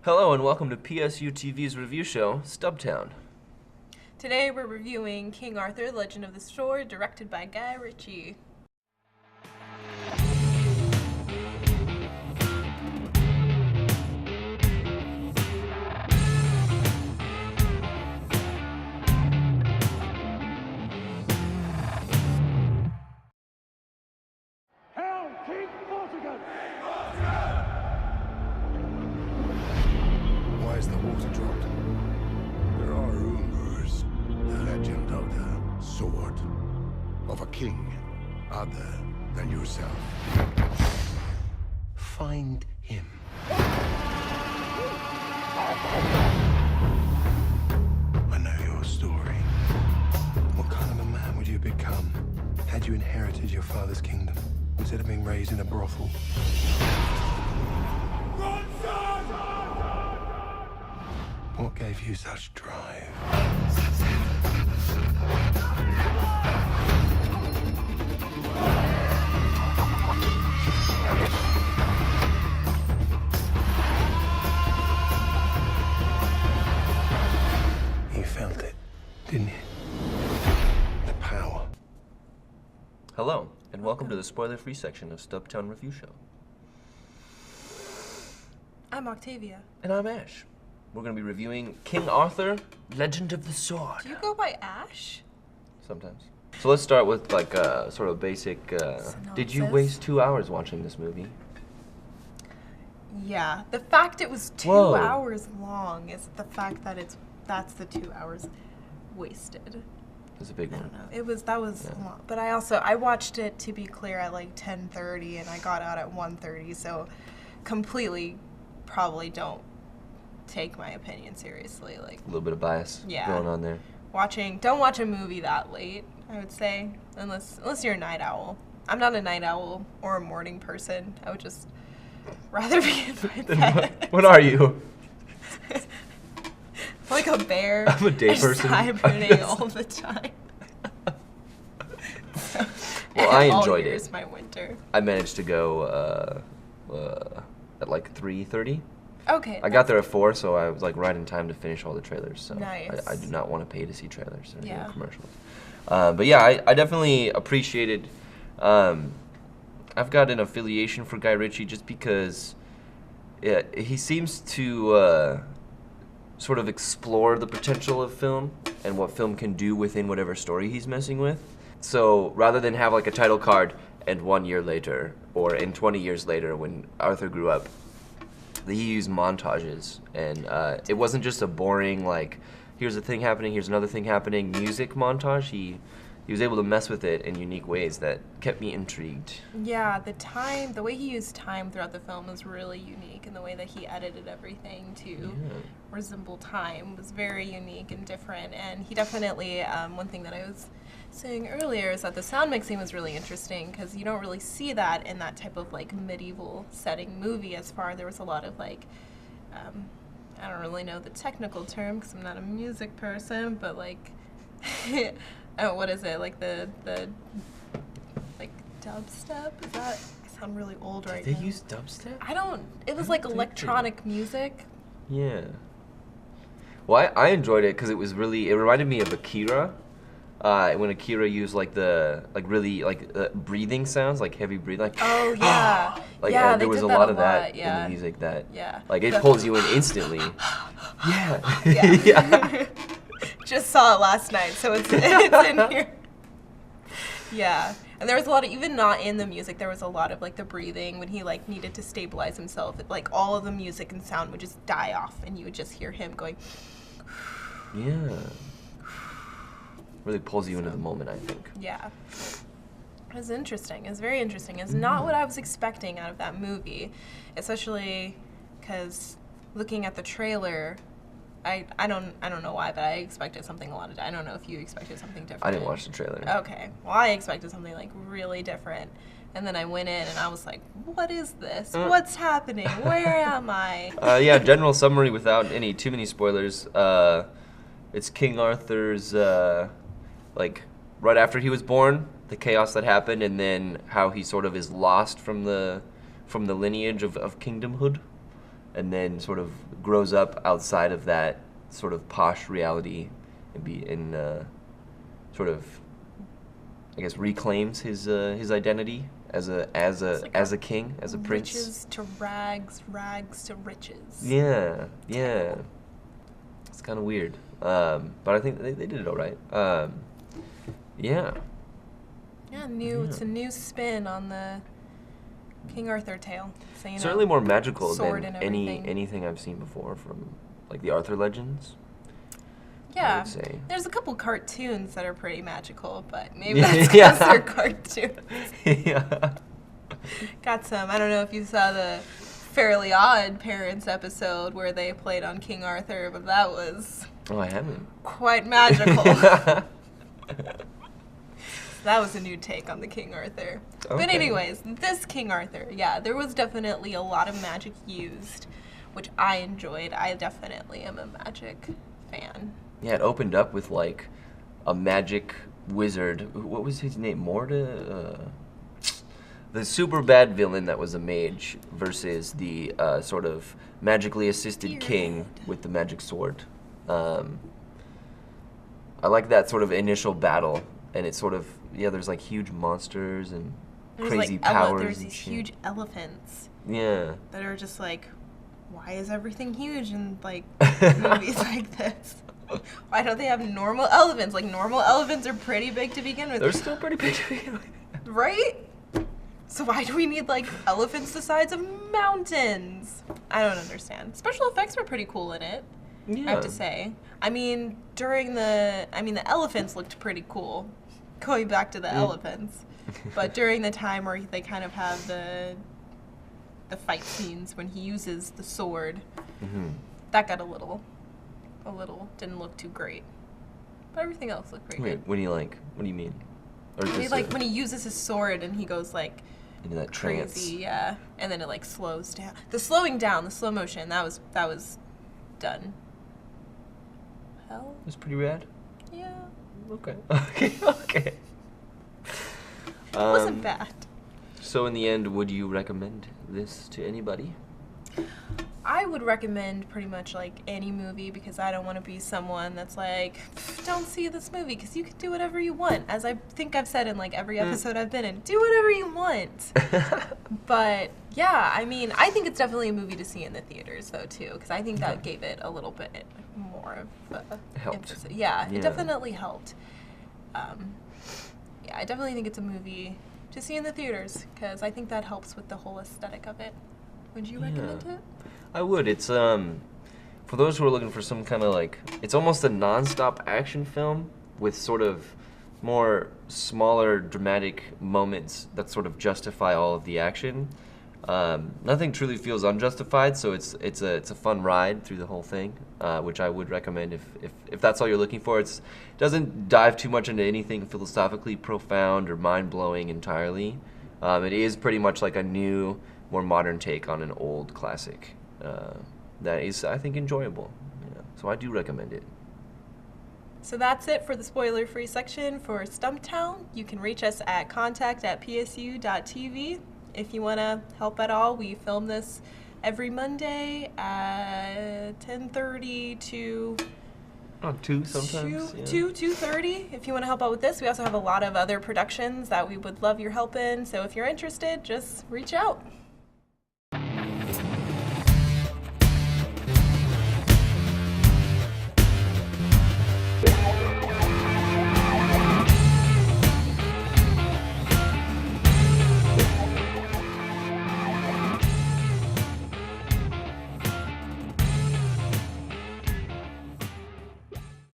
Hello and welcome to PSU TV's review show, Stubtown. Today we're reviewing King Arthur, Legend of the Sword, directed by Guy Ritchie. Hail King Portugal! Why is the water dropped? There are rumors. The legend of the sword. Of a king other than yourself. Find him. I know your story. What kind of a man would you become had you inherited your father's kingdom instead of being raised in a brothel? What gave you such drive? You felt it, didn't you? The power. Hello, and welcome to the spoiler-free section of Stubtown Review Show. I'm Octavia. And I'm Ash. We're going to be reviewing King Arthur, Legend of the Sword. Do you go by Ash? Sometimes. So let's start with like sort of basic, did you Synopsis? waste 2 hours watching this movie? Yeah. The fact it was 2 Whoa. hours long is the fact that that's the 2 hours wasted. It's a big I one. don't know. That was a lot. But I watched it, to be clear, at like 10:30 and I got out at 1:30, so completely probably don't take my opinion seriously. Like, A little bit of bias Yeah. going on there. don't watch a movie that late, I would say, unless you're a night owl. I'm not a night owl or a morning person. I would just rather be in my Then bed. what are you? Like a bear. I'm a day just person. hibernating all the time. Well, I All enjoyed year's it. my winter. I managed to go at like 3:30. Okay. I got there at 4, so I was like right in time to finish all the trailers. So Nice. I do not want to pay to see trailers or Yeah. commercials. But yeah, I definitely appreciated. I've got an affiliation for Guy Ritchie just because he seems to sort of explore the potential of film and what film can do within whatever story he's messing with. So rather than have like a title card and 1 year later or in 20 years later when Arthur grew up, he used montages, and it wasn't just a boring like here's a thing happening, here's another thing happening music montage. He was able to mess with it in unique ways that kept me intrigued. Yeah, the way he used time throughout the film was really unique, and the way that he edited everything to resemble time was very unique and different. And he definitely, one thing that I was saying earlier is that the sound mixing was really interesting because you don't really see that in that type of like medieval setting movie. There was a lot of like, I don't really know the technical term because I'm not a music person, but like, oh, what is it? Like the like dubstep? Is that? I sound really old right Did now. they use dubstep? It was like think they electronic music. Yeah. Well, I enjoyed it because it reminded me of Akira. When Akira used like really breathing sounds, like heavy breathing, like Oh yeah. like yeah, there was did a lot of that yeah. in the music that Yeah. like it The- pulls you in instantly. Yeah. Yeah. Yeah. Just saw it last night, so it's in here. Yeah. And there was a lot of, even not in the music, there was a lot of like the breathing when he like needed to stabilize himself. Like all of the music and sound would just die off and you would just hear him going. Yeah. Really pulls you into the moment, I think. Yeah. It was interesting. It was very interesting. It's not what I was expecting out of that movie, especially because looking at the trailer, I don't know why, but I expected something I don't know if you expected something different. I didn't watch the trailer. Okay. Well, I expected something like really different. And then I went in and I was like, what is this? What's happening? Where am I? Yeah, general summary without too many spoilers. It's King Arthur's, like, right after he was born, the chaos that happened, and then how he sort of is lost from the lineage of kingdomhood. and then sort of grows up outside of that sort of posh reality and sort of, I guess, reclaims his identity as a king, as a prince. Riches to rags, rags to riches. Yeah. It's kind of weird, but I think they did it all right. Yeah. Yeah, it's a new spin on the King Arthur tale. So, Certainly more magical sword than and everything. anything I've seen before from like the Arthur legends. I Yeah, would say. there's a couple cartoons that are pretty magical, but maybe that's because they're cartoons. Yeah. Got some. I don't know if you saw the Fairly Odd Parents episode where they played on King Arthur, but that was Oh, I haven't. quite magical. That was a new take on the King Arthur. Okay. But anyways, this King Arthur, yeah, there was definitely a lot of magic used, which I enjoyed. I definitely am a magic fan. Yeah, it opened up with like a magic wizard. What was his name? Morta? The super bad villain that was a mage versus the sort of magically assisted king with the magic sword. I like that sort of initial battle, and it's sort of, there's like huge monsters and crazy powers. There's and these shit. huge elephants Yeah. that are just like, why is everything huge in like movies like this? Why don't they have normal elephants? Like, normal elephants are pretty big to begin with. They're still pretty big to begin with. Right? So why do we need, like, elephants the size of mountains? I don't understand. Special effects were pretty cool in it, I have to say. I mean, the elephants looked pretty cool, going back to the elephants. But during the time where they kind of have the fight scenes when he uses the sword, that got a little didn't look too great. But everything else looked pretty good. What do you mean? Or I mean, like when he uses his sword and he goes like into that crazy, trance. yeah, and then it like slows down. The slowing down, the slow motion, that was done. Hell, It was pretty rad. yeah, Okay. Okay. it wasn't bad. So in the end, would you recommend this to anybody? I would recommend pretty much like any movie because I don't want to be someone that's like, don't see this movie because you can do whatever you want. As I think I've said in like every episode I've been in, do whatever you want. But yeah, I mean, I think it's definitely a movie to see in the theaters though too because I think that gave it a little bit more of a Helped. emphasis. Yeah, Yeah. it definitely helped. Yeah, I definitely think it's a movie to see in the theaters because I think that helps with the whole aesthetic of it. Would you recommend it? I would. It's for those who are looking for some kind of like, it's almost a non-stop action film with sort of more smaller dramatic moments that sort of justify all of the action. Nothing truly feels unjustified, so it's a fun ride through the whole thing, which I would recommend if that's all you're looking for. It doesn't dive too much into anything philosophically profound or mind-blowing entirely. It is pretty much like a new, more modern take on an old classic that is, I think, enjoyable. Yeah. So I do recommend it. So that's it for the spoiler-free section for Stubtown. You can reach us at contact@psu.tv. If you want to help at all, we film this every Monday at 10:30 to 2 sometimes. 2:30. If you want to help out with this, we also have a lot of other productions that we would love your help in. So if you're interested, just reach out.